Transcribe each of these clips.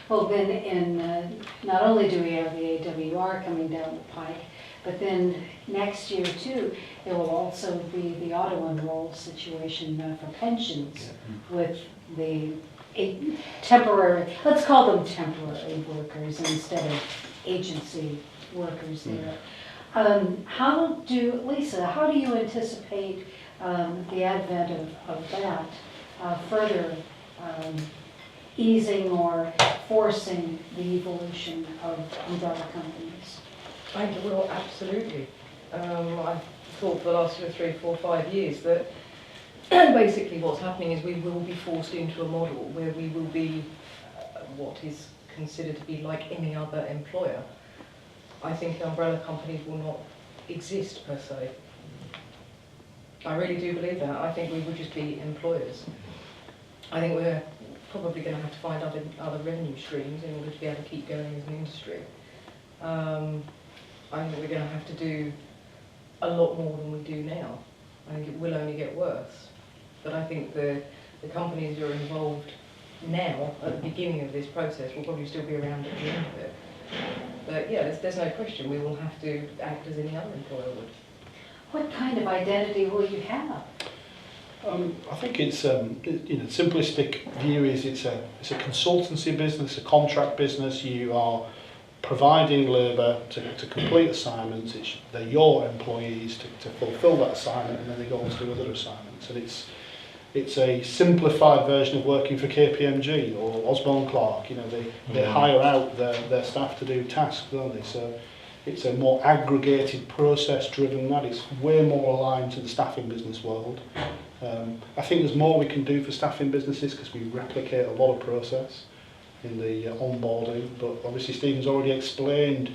Well, then, not only do we have the AWR coming down the pike, but then next year too, there will also be the auto-enroll situation for pensions with the temporary, let's call them temporary workers instead of agency workers there. Lisa, how do you anticipate the advent of that further easing or forcing the evolution of umbrella companies? I think it will, absolutely. I've thought for the last 2 or 3, 4, 5 years that basically what's happening is we will be forced into a model where we will be what is considered to be like any other employer. I think umbrella companies will not exist per se. I really do believe that. I think we will just be employers. I think we're probably going to have to find other revenue streams in order to be able to keep going as an industry. I think we're going to have to do a lot more than we do now. I think it will only get worse. But I think the companies who are involved now, at the beginning of this process, will probably still be around at the end of it. But yeah, there's no question we will have to act as any other employer would. What kind of identity will you have? I think it's simplistic view is it's a consultancy business, a contract business. You are providing labour to complete assignments. They're your employees to fulfil that assignment, and then they go on to do other assignments. And it's a simplified version of working for KPMG or Osborne Clark. They hire out their staff to do tasks, don't they? So it's a more aggregated, process-driven. That is way more aligned to the staffing business world. I think there's more we can do for staffing businesses because we replicate a lot of process in the onboarding, but obviously Stephen's already explained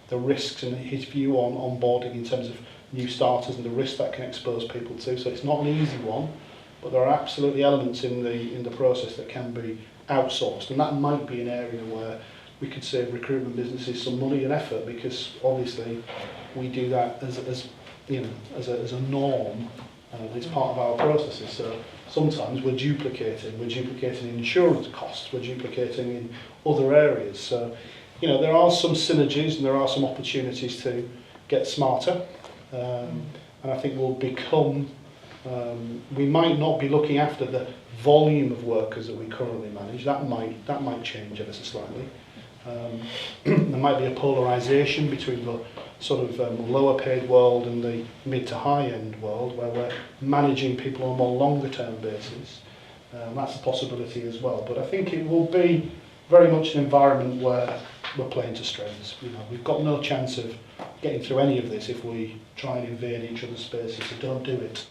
the risks and his view on onboarding in terms of new starters and the risk that can expose people to. So it's not an easy one, but there are absolutely elements in the process that can be outsourced, and that might be an area where we could save recruitment businesses some money and effort, because obviously we do that as a norm. It's part of our processes. So sometimes we're duplicating insurance costs, we're duplicating in other areas. So there are some synergies and there are some opportunities to get smarter, and I think we'll become. We might not be looking after the volume of workers that we currently manage. That might change ever so slightly. There might be a polarisation between the sort of lower paid world and the mid to high end world, where we're managing people on a more longer term basis. That's a possibility as well. But I think it will be very much an environment where we're playing to strengths. We've got no chance of getting through any of this if we try and invade each other's spaces, so don't do it.